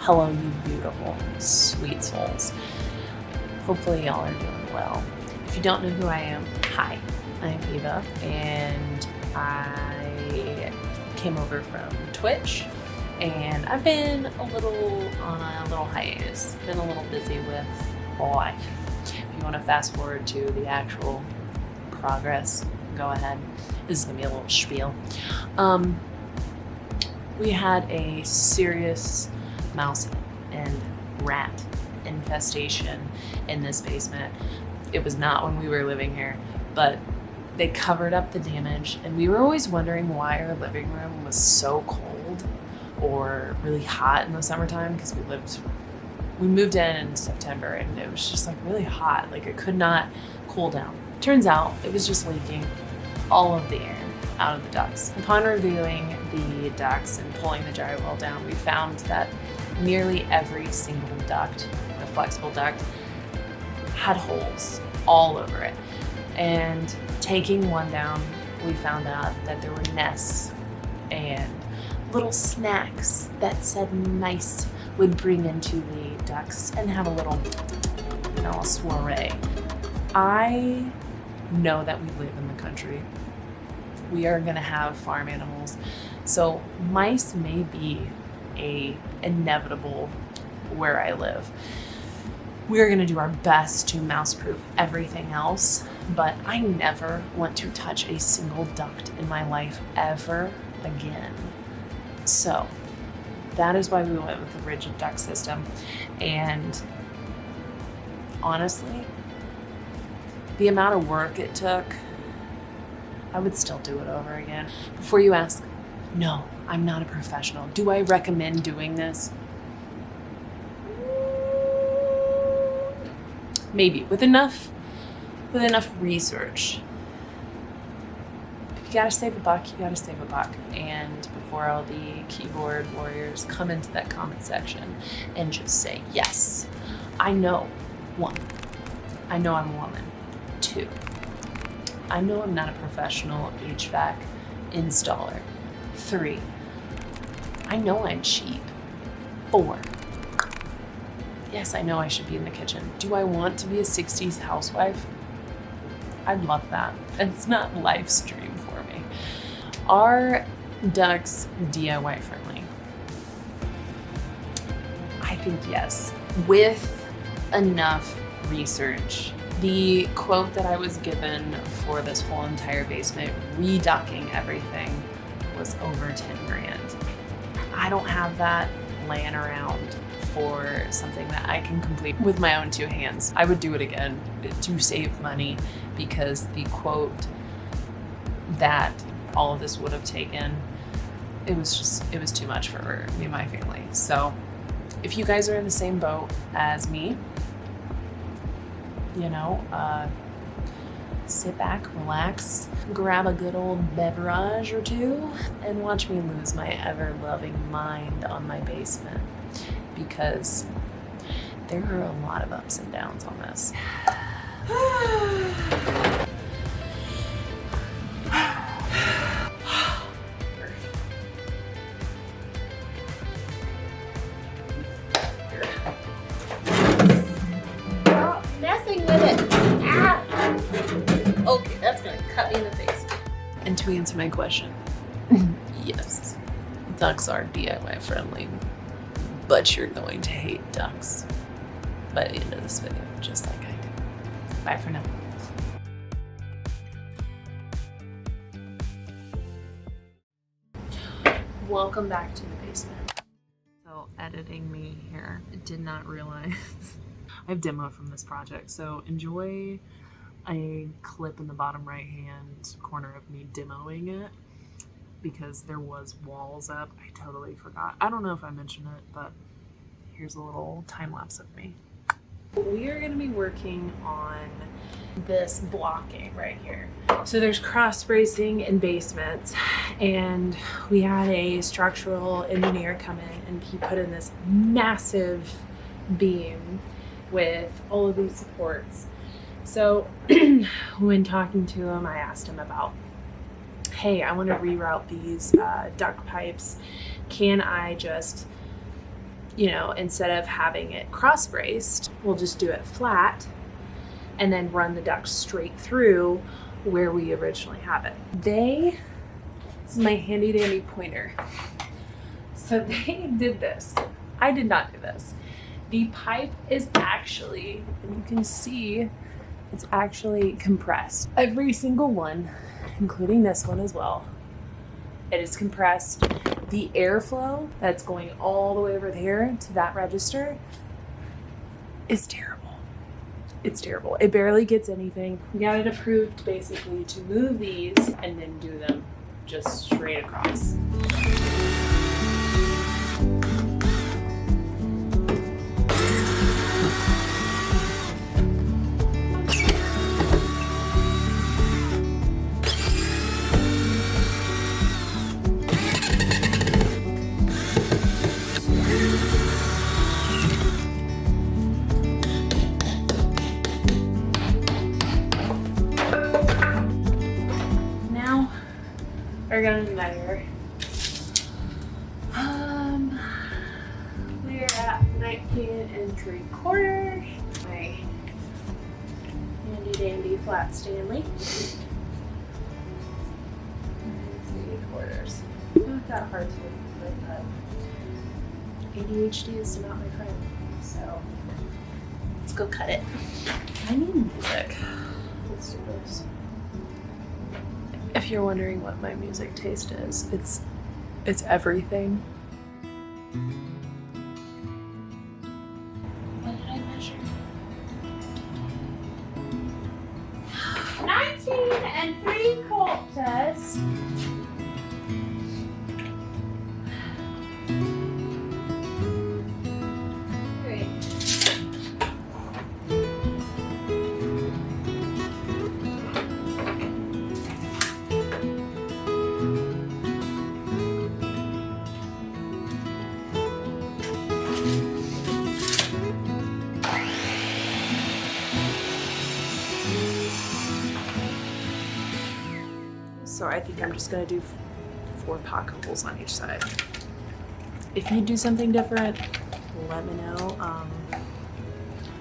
Hello, you beautiful, sweet souls. Hopefully y'all are doing well. If you don't know who I am, hi, I'm Eva, and I came over from Twitch, and I've been on a little hiatus, been a little busy with life. If you want to fast forward to the actual progress, go ahead. This is gonna be a little spiel. We had a serious mouse and rat infestation in this basement. It was not when we were living here, but they covered up the damage, and we were always wondering why our living room was so cold or really hot in the summertime, because we moved in September, and it was just like really hot, like it could not cool down. Turns out it was just leaking all of the air out of the ducts. Upon reviewing the ducts and pulling the drywall down, we found that nearly every single duct, the flexible duct, had holes all over it. And taking one down, we found out that there were nests and little snacks that said mice would bring into the ducts and have a little, a soiree. I know that we live in the country. We are gonna have farm animals, so mice may be inevitable where I live. We're gonna do our best to mouse-proof everything else, but I never want to touch a single duct in my life ever again. So that is why we went with the rigid duct system. And honestly, the amount of work it took, I would still do it over again. Before you ask, no, I'm not a professional. Do I recommend doing this? Maybe, with enough research. If you gotta save a buck, you gotta save a buck. And before all the keyboard warriors come into that comment section and just say, yes, I know. 1, I know I'm a woman. 2, I know I'm not a professional HVAC installer. 3, I know I'm cheap. 4, yes, I know I should be in the kitchen. Do I want to be a 60s housewife? I'd love that. It's not life's dream for me. Are ducts DIY friendly? I think yes, with enough research. The quote that I was given for this whole entire basement, reducting everything, was over 10 grand. I don't have that laying around for something that I can complete with my own 2 hands. I would do it again to save money, because the quote that all of this would have taken, it was too much for me and my family. So if you guys are in the same boat as me, sit back, relax, grab a good old beverage or 2, and watch me lose my ever-loving mind on my basement, because there are a lot of ups and downs on this. Stop messing with it. Ah. Okay, that's gonna cut me in the face. And to answer my question, yes, ducts are DIY friendly, but you're going to hate ducts by the end of this video, just like I do. Bye for now. Welcome back to the basement. So editing me here, I did not realize I have demo from this project, so enjoy a clip in the bottom right hand corner of me demoing it, because there was walls up. I totally forgot. I don't know if I mentioned it, but here's a little time lapse of me. We are going to be working on this blocking right here. So there's cross bracing in basements, and we had a structural engineer come in, and he put in this massive beam with all of these supports. So when talking to him, I asked him about, hey, I want to reroute these duct pipes. Can I just you know, instead of having it cross braced, we'll just do it flat and then run the duct straight through where we originally have it. This is my handy dandy pointer. So they did this. I did not do this. The pipe is actually, and you can see, it's actually compressed. Every single one, including this one as well, it is compressed. The airflow that's going all the way over there to that register is terrible. It's terrible. It barely gets anything. We got it approved basically to move these and then do them just straight across. We're gonna measure. We're at 19 3/4. My handy dandy flat Stanley. 9 3/4. Not that hard to do, but ADHD is not my friend. So let's go cut it. I need music. Let's do this. If you're wondering what my music taste is, it's everything. What did I measure? 19 3/4. Great. So I think I'm just gonna do 4 pocket holes on each side. If you do something different, let me know.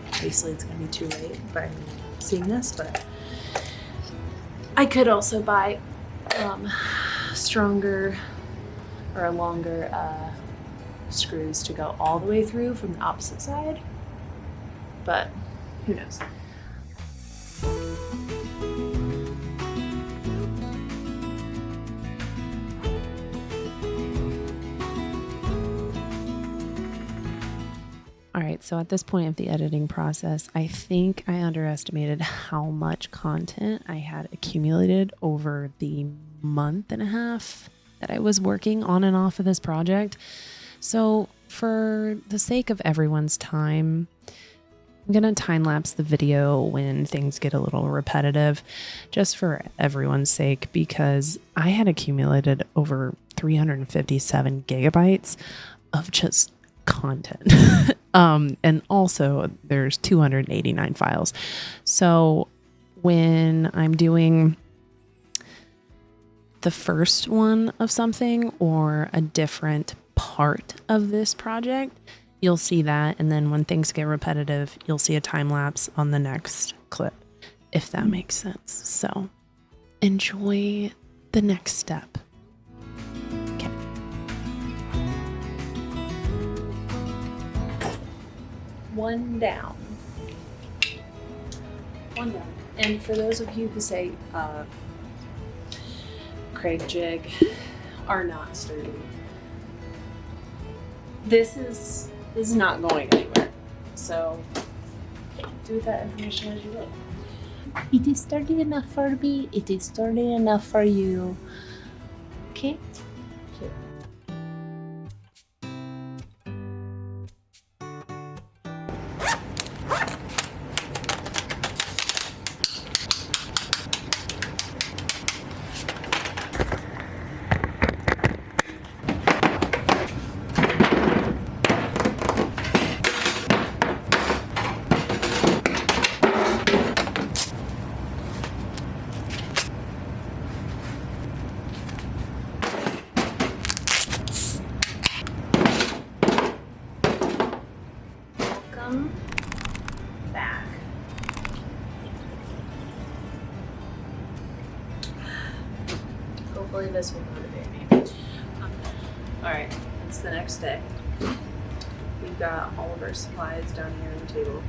Obviously it's gonna be too late by me seeing this, but I could also buy stronger or longer screws to go all the way through from the opposite side, but who knows. All right, so at this point of the editing process, I think I underestimated how much content I had accumulated over the month and a half that I was working on and off of this project. So for the sake of everyone's time, I'm going to time lapse the video when things get a little repetitive, just for everyone's sake, because I had accumulated over 357 gigabytes of just content. And also there's 289 files. So when I'm doing the first one of something or a different part of this project, you'll see that. And then when things get repetitive, you'll see a time lapse on the next clip, if that makes sense. So enjoy the next step. Okay. One down. One down. And for those of you who say Craig jig are not sturdy, this is not going anywhere. So do with that information as you will. It is sturdy enough for me. It is sturdy enough for you. Okay? Here. welcome back. Hopefully this will motivate me. Alright, it's the next day. We've got all of our supplies down here on the table.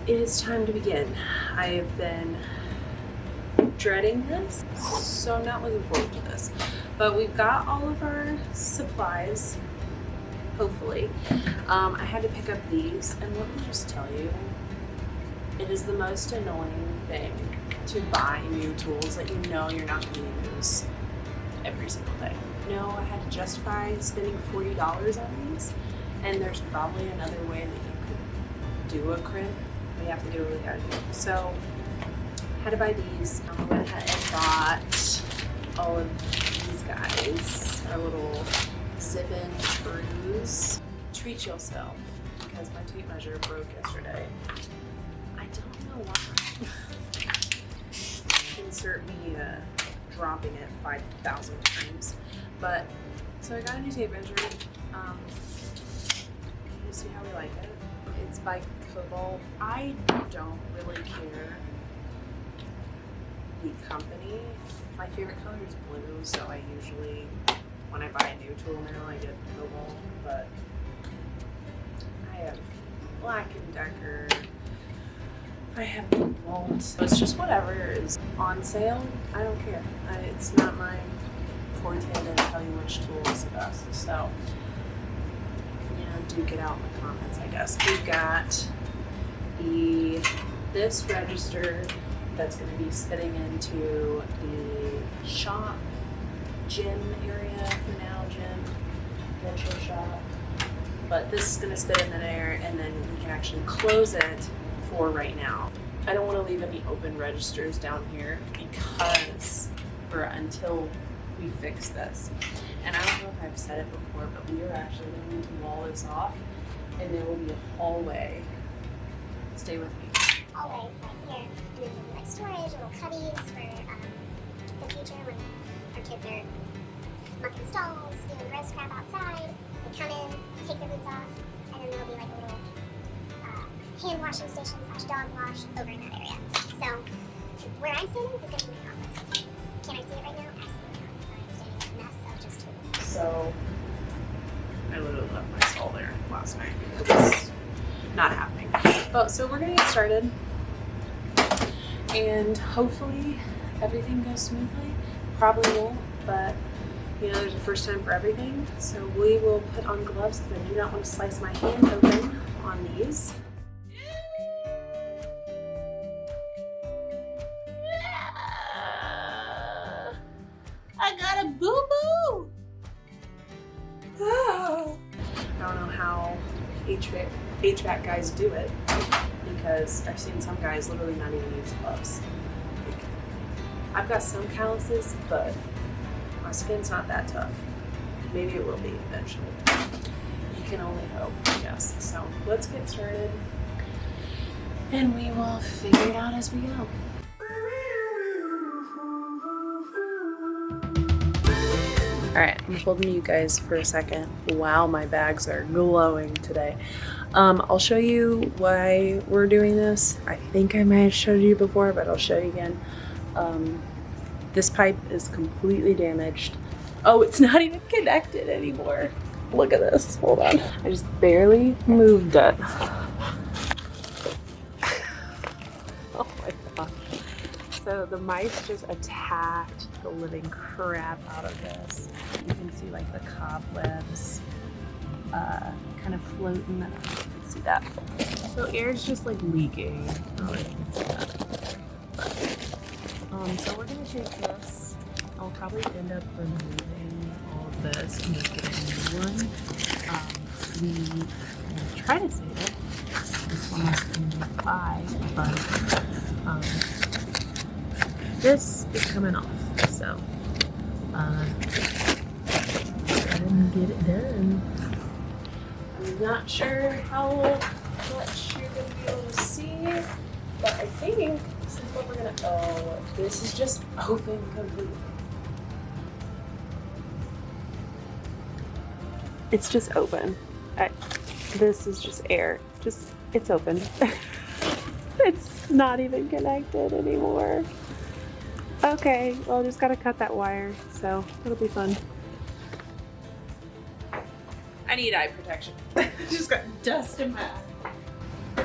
It is time to begin. I have been dreading this, so I'm not looking forward to this. But we've got all of our supplies, hopefully. I had to pick up these, and let me just tell you, it is the most annoying thing to buy new tools that you know you're not going to use every single day. No, I had to justify spending $40 on these, and there's probably another way that you could do a crimp. We have to do what we gotta do. So, I had to buy these. I went ahead and bought all of these guys, our little zip-in screws. Treat yourself, because my tape measure broke yesterday. I don't know why. Insert me dropping it 5,000 times. But, so I got a new tape measure. We'll see how we like it. It's by Cobalt. I don't really care the company. My favorite color is blue, so I usually, when I buy a new tool now, I get Cobalt, but I have Black & Decker. I have Cobalt. So it's just whatever is on sale. I don't care. It's not my forte to tell you which tool is the best. So, you know, duke it out in the comments, I guess. We've got this register that's going to be spitting into the shop, gym area for now, gym, eventually shop. But this is going to spit in there, and then we can actually close it for right now. I don't want to leave any open registers down here because, or until we fix this. And I don't know if I've said it before, but we are actually going to wall this off, and there will be a hallway. Stay with me. Hallway right here, and then there'll be like storage, little cubbies for the future when our kids are mucking stalls, doing gross crap outside. They come in, take their boots off, and then there'll be like a little hand washing station / dog wash over in that area. So where I'm standing is going to be my office. Can I see it right now? Absolutely not. I'm standing in a mess of just tools. So I literally left my stall there last night because it's not happening. But so we're gonna get started, and hopefully everything goes smoothly. Probably won't, but you know, there's a first time for everything. So we will put on gloves because I do not want to slice my hand open on these. I got a boo-boo! I don't know how HVAC guys do it, because I've seen some guys literally not even use gloves. I've got some calluses, but my skin's not that tough. Maybe it will be eventually. You can only hope, I guess. So let's get started, and we will figure it out as we go. Alright, I'm holding you guys for a second. Wow, my bags are glowing today. I'll show you why we're doing this. I think I might have showed you before, but I'll show you again. This pipe is completely damaged. Oh, it's not even connected anymore. Look at this. Hold on. I just barely moved it. Oh my gosh. So the mice just attacked the living crap out of this. You can see like the cobwebs kind of floating. I don't know if you can see that. So air's just like leaking. I don't know if you can see that. But, so we're gonna take this. I'll probably end up removing all of this and just getting a new one. We will try to save it. This one is going to buy, but this is coming off. So I didn't get it done. I'm not sure how much you're going to be able to see, but I think this is what we're going to, oh, this is just open completely. It's just open. This is just air. it's open. It's not even connected anymore. Okay, well, just gotta cut that wire, so it'll be fun. I need eye protection. Just got dust in my eye.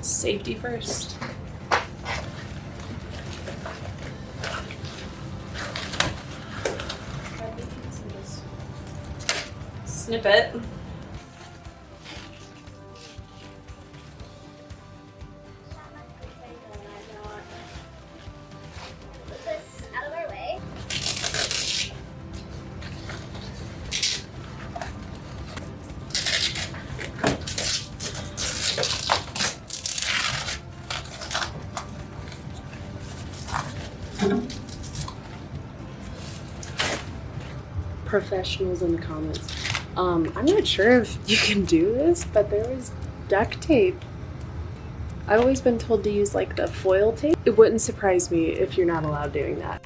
Safety first. Snip it. Put this out of our way. Professionals in the comments. I'm not sure if you can do this, but there was duct tape. I've always been told to use like the foil tape. It wouldn't surprise me if you're not allowed doing that.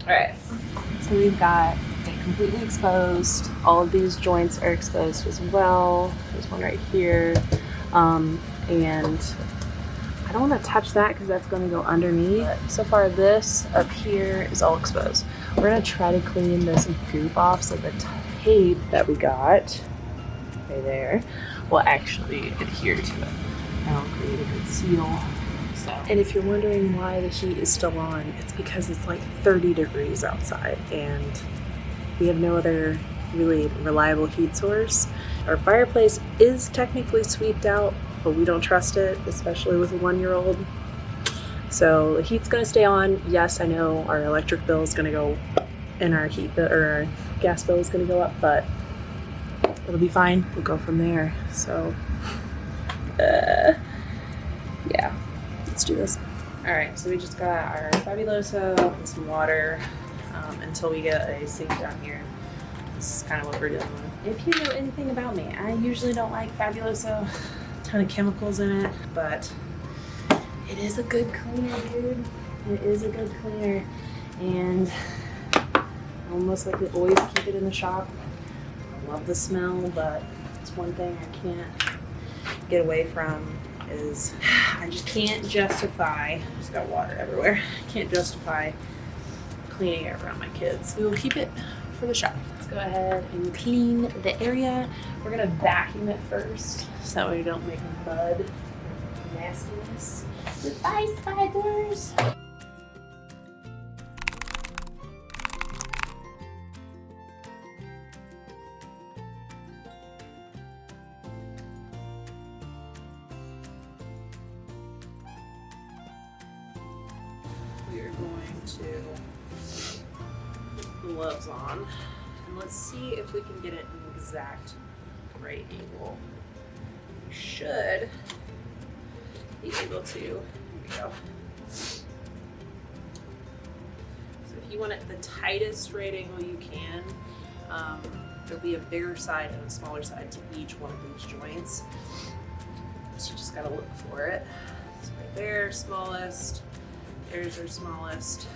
Alright, so we've got it completely exposed. All of these joints are exposed as well. There's one right here. And I don't want to touch that because that's going to go underneath. But so far this up here is all exposed. We're going to try to clean this goop off so the tape that we got right there will actually adhere to it. That'll create a good seal. So. And if you're wondering why the heat is still on, it's because it's like 30 degrees outside and we have no other really reliable heat source. Our fireplace is technically sweeped out, but we don't trust it, especially with a 1-year-old. So the heat's gonna stay on. Yes, I know our electric bill is gonna go and our heat bill or our gas bill is gonna go up, but it'll be fine. We'll go from there. So yeah, let's do this. All right, so we just got our Fabuloso and some water until we get a sink down here. This is kind of what we're dealing with. If you know anything about me, I usually don't like Fabuloso. A ton of chemicals in it, but it is a good cleaner, dude. It is a good cleaner. And I almost like to always keep it in the shop. I love the smell, but it's one thing I can't get away from is I just can't justify, just got water everywhere. I can't justify cleaning it around my kids. We will keep it for the shop. Let's go ahead and clean the area. We're gonna vacuum it first so that way we don't make mud or nastiness. Goodbye, spiders. We are going to put gloves on and let's see if we can get it an exact right angle. We should be able to. Here we go. So if you want it the tightest right angle you can, there'll be a bigger side and a smaller side to each one of these joints. So you just gotta look for it. So right there, smallest. There's our smallest.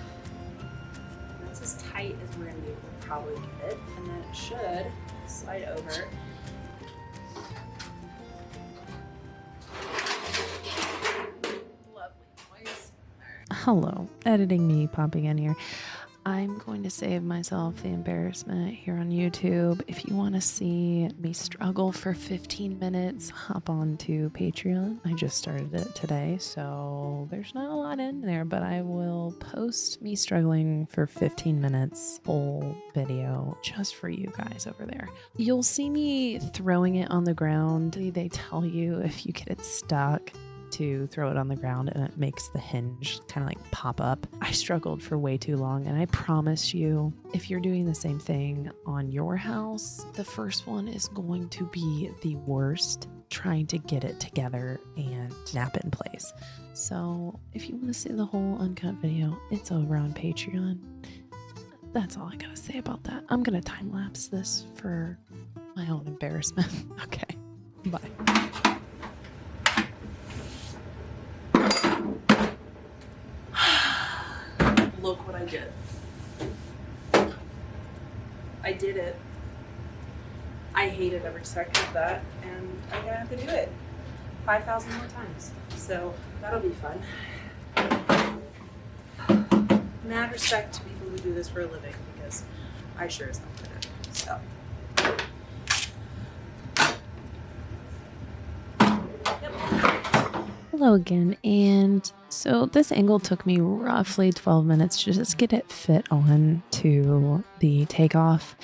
That's as tight as we're gonna be able to probably get it. And then it should slide over. Lovely noise. Hello, editing me popping in here. I'm going to save myself the embarrassment here on YouTube. If you want to see me struggle for 15 minutes, hop on to Patreon. I just started it today, so there's not a lot in there, but I will post me struggling for 15 minutes, whole video, just for you guys over there. You'll see me throwing it on the ground. They tell you if you get it stuck to throw it on the ground and it makes the hinge kind of like pop up. I struggled for way too long, and I promise you, if you're doing the same thing on your house, the first one is going to be the worst, trying to get it together and snap it in place. So if you want to see the whole uncut video, it's over on Patreon. That's all I gotta say about that. I'm gonna time lapse this for my own embarrassment. Okay, bye. legit. I did it. I hated every second of that, and I'm gonna have to do it 5,000 more times. So that'll be fun. Mad respect to people who do this for a living, because I sure as hell couldn't. So. Hello again, and so this angle took me roughly 12 minutes to just get it fit on to the takeoff.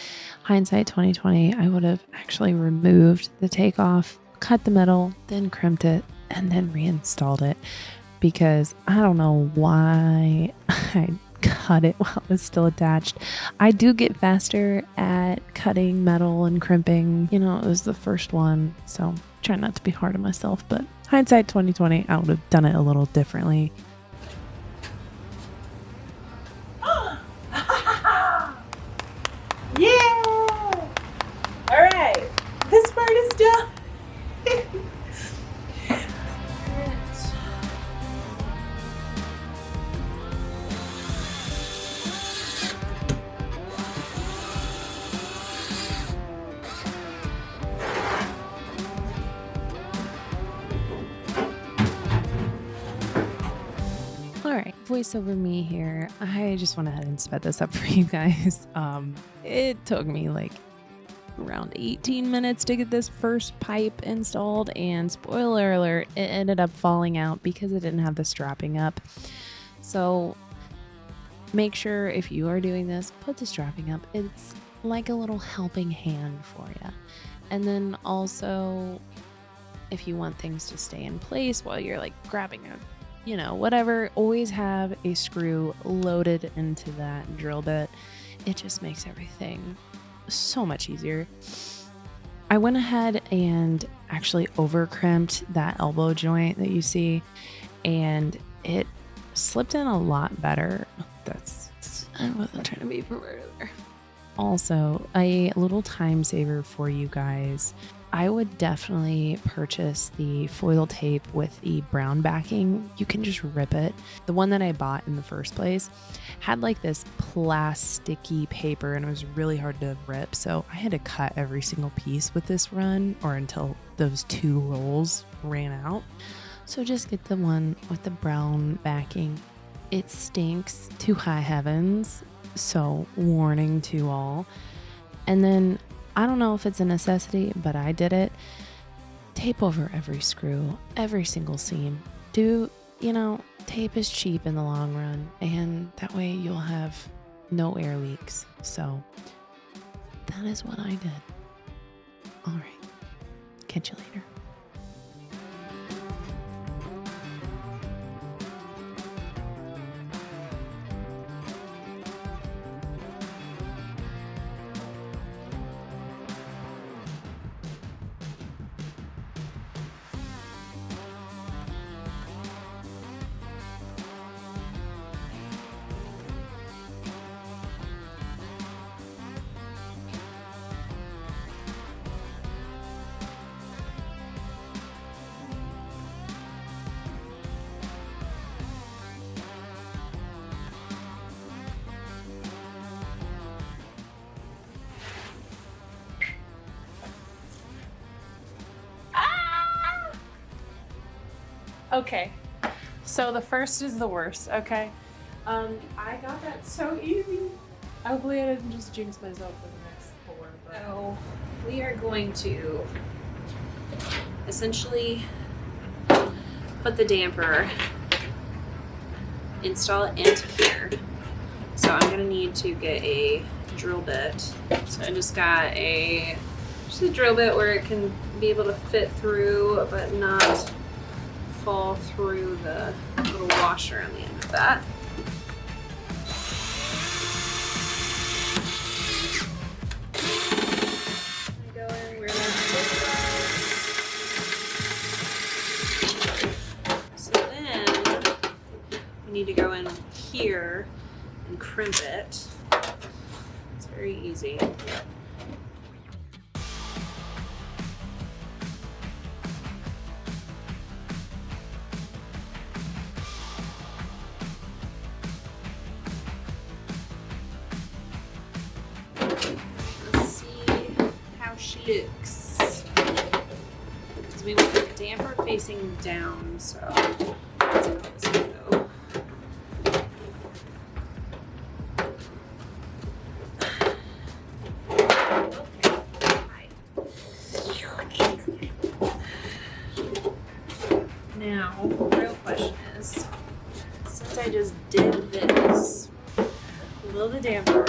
Hindsight 2020, I would have actually removed the takeoff, cut the metal, then crimped it, and then reinstalled it, because I don't know why I cut it while it was still attached. I do get faster at cutting metal and crimping. You know, it was the first one, so try not to be hard on myself, but hindsight 2020, I would have done it a little differently. Yeah! All right, this part is done. Alright, voiceover me here. I just went ahead and sped this up for you guys. It took me like around 18 minutes to get this first pipe installed, and spoiler alert, it ended up falling out because it didn't have the strapping up. So make sure if you are doing this, put the strapping up. It's like a little helping hand for you. And then also, if you want things to stay in place while you're like grabbing a whatever, always have a screw loaded into that drill bit. It just makes everything so much easier. I went ahead and actually over crimped that elbow joint that you see, and it slipped in a lot better. I wasn't trying to be perverted there. Also, a little time saver for you guys. I would definitely purchase the foil tape with the brown backing. You can just rip it. The one that I bought in the first place had like this plasticky paper, and it was really hard to rip. So I had to cut every single piece with this run, or until those 2 rolls ran out. So just get the one with the brown backing. It stinks to high heavens, so warning to all. And then I don't know if it's a necessity, but I did it. Tape over every screw, every single seam. Tape is cheap in the long run, and that way you'll have no air leaks. So that is what I did. All right. Catch you later. Okay, so the first is the worst, okay? I got that so easy. Hopefully I didn't just jinx myself for the next 4. But... So we are going to essentially put the damper, install it into here. So I'm gonna need to get a drill bit. So I just got a drill bit where it can be able to fit through but not fall through the little washer on the end of that. Go in where so then we need to go in here and crimp it. It's very easy. Ducts. Because we want the damper facing down, so let's see how this will go. Now, the real question is, since I just did this, will the damper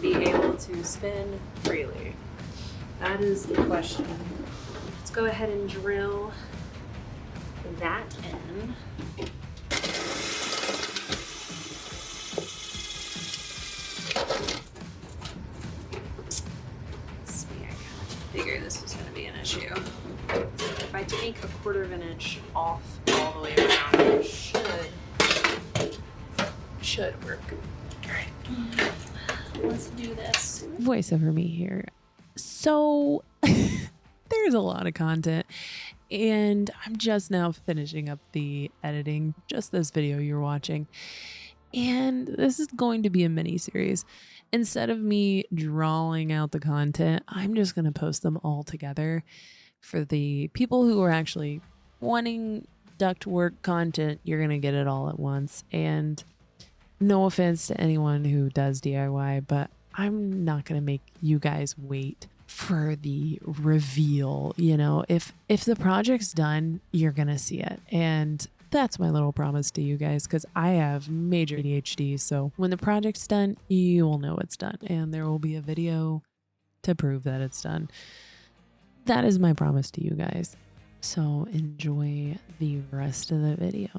be able to spin freely? That is the question. Let's go ahead and drill that in. See, I kind of figured this was going to be an issue. If I take a 1/4 of an inch off all the way around, it should work. All right, let's do this. Voice over me here. So there's a lot of content, and I'm just now finishing up the editing, just this video you're watching. And this is going to be a mini series. Instead of me drawing out the content, I'm just going to post them all together for the people who are actually wanting ductwork content. You're going to get it all at once. And no offense to anyone who does DIY, but I'm not going to make you guys wait for the reveal. You know, if the project's done, you're going to see it. And that's my little promise to you guys, because I have major ADHD. So when the project's done, you will know it's done, and there will be a video to prove that it's done. That is my promise to you guys. So enjoy the rest of the video.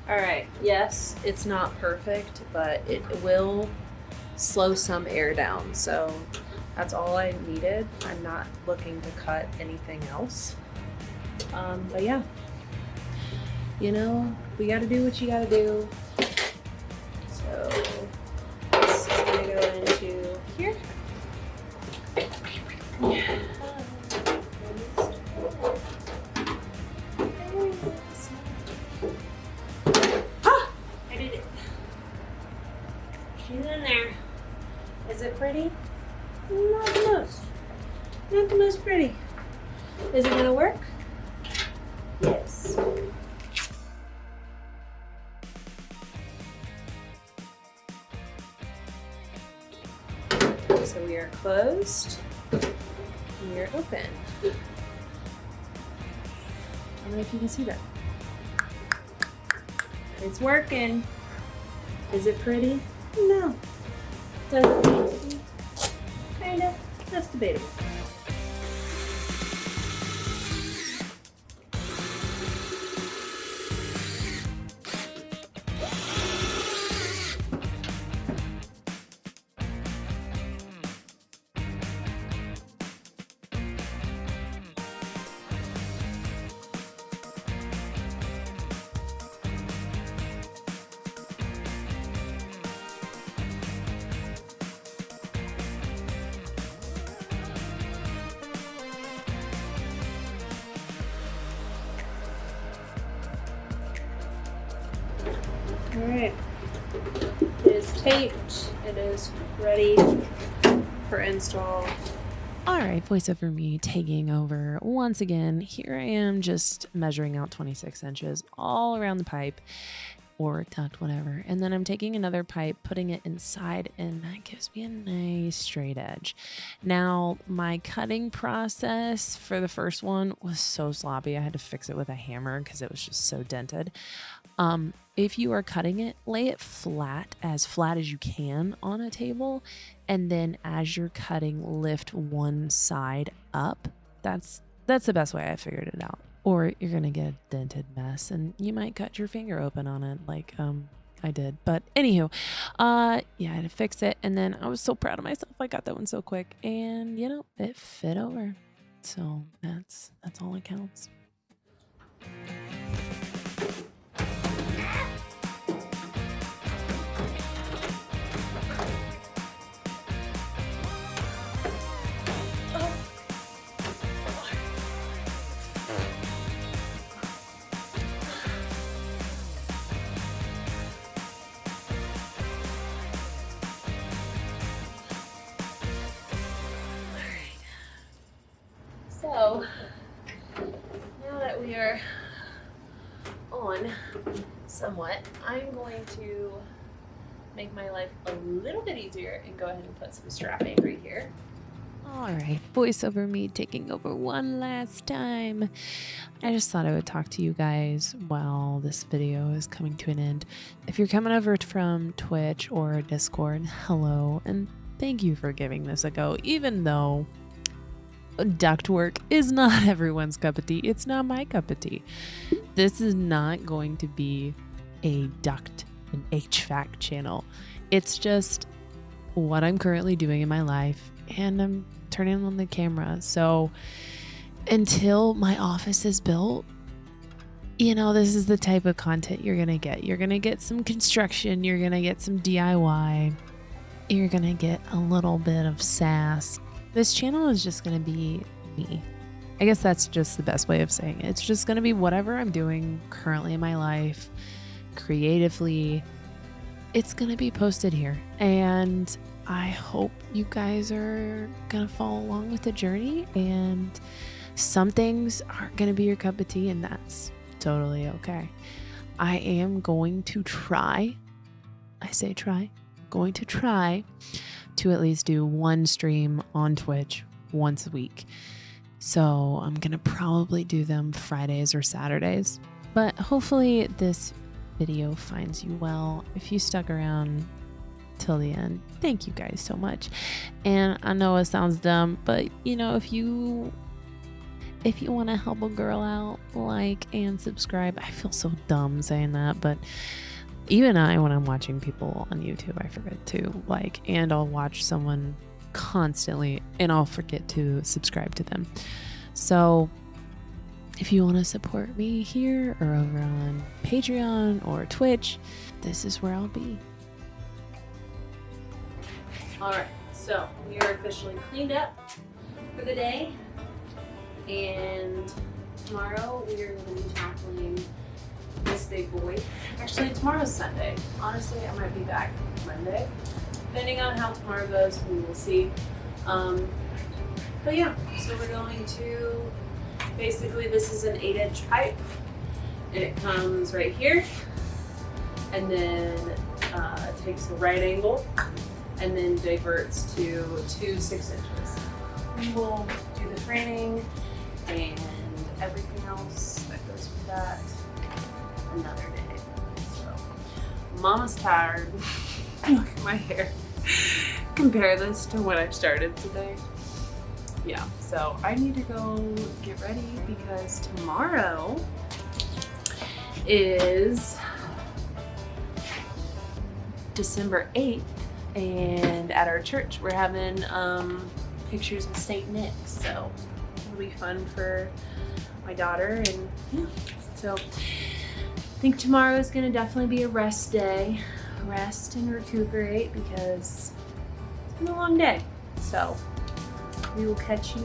All right, yes, it's not perfect, but it will slow some air down. So that's all I needed. I'm not looking to cut anything else. But yeah, you know, we got to do what you got to do. So this is going to go into here. Ah! I did it. She's in there. Is it pretty? Not the most. Not the most pretty. Is it going to work? Yes. So we are closed. We are open. I don't know if you can see that. It's working. Is it pretty? No. Does it need to be? Kinda. That's debatable. All right, it is taped. It is ready for install. All right, voice over me taking over once again. Here I am just measuring out 26 inches all around the pipe or duct, whatever. And then I'm taking another pipe, putting it inside, and that gives me a nice straight edge. Now, my cutting process for the first one was so sloppy. I had to fix it with a hammer because it was just so dented. If you are cutting it, lay it flat as you can on a table. And then as you're cutting, lift one side up. That's the best way I figured it out. Or you're going to get a dented mess and you might cut your finger open on it like I did. But anywho, yeah, I had to fix it. And then I was so proud of myself. I got that one so quick. And, you know, it fit over. So that's all that counts. So now that we are on somewhat, I'm going to make my life a little bit easier and go ahead and put some strapping right here. All right, voiceover me taking over one last time. I just thought I would talk to you guys while this video is coming to an end. If you're coming over from Twitch or Discord, hello, and thank you for giving this a go, even though ductwork is not everyone's cup of tea. It's not my cup of tea. This is not going to be a duct and HVAC channel. It's just what I'm currently doing in my life, and I'm turning on the camera. So until my office is built, you know, this is the type of content you're gonna get. You're gonna get some construction, you're gonna get some DIY, you're gonna get a little bit of sass. This channel is just gonna be me. I guess that's just the best way of saying it. It's just gonna be whatever I'm doing currently in my life, creatively. It's gonna be posted here, and I hope you guys are gonna follow along with the journey, and some things aren't gonna be your cup of tea, and that's totally okay. I am going to try, going to try to at least do one stream on Twitch once a week. So I'm gonna probably do them Fridays or Saturdays, but hopefully this video finds you well. If you stuck around till the end, thank you guys so much. And I know it sounds dumb, but you know, if you want to help a girl out, like and subscribe. I feel so dumb saying that, but even when I'm watching people on YouTube, I forget to like, and I'll watch someone constantly and I'll forget to subscribe to them. So if you want to support me here or over on Patreon or Twitch, this is where I'll be. All right, so we are officially cleaned up for the day, and tomorrow we are going to be tackling this big boy. Actually, tomorrow's Sunday. Honestly, I might be back Monday. Depending on how tomorrow goes, we will see. But yeah, so we're going to, basically this is an 8-inch pipe, and it comes right here, and then it takes a right angle, and then diverts to 2 6 inches. We will do the framing and everything else that goes with that another day. So, Mama's tired. Look at my hair. Compare this to when I started today. Yeah, so I need to go get ready because tomorrow is December 8th, and at our church we're having pictures of St. Nick, so it'll be fun for my daughter. And yeah, so I think tomorrow is going to definitely be a rest day, rest and recuperate, because it's been a long day. So we will catch you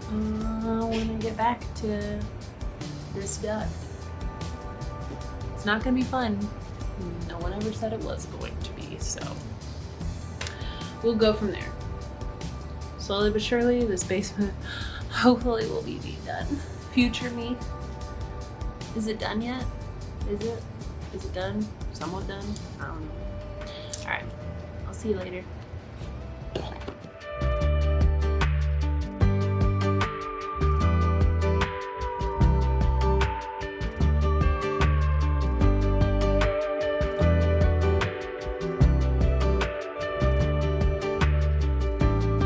when I get back to this duct. It's not going to be fun. No one ever said it was going to be, so we'll go from there. Slowly but surely, this basement hopefully will be done. Future me. Is it done yet? Is it? Is it done? Somewhat done? I don't know. Alright. I'll see you later.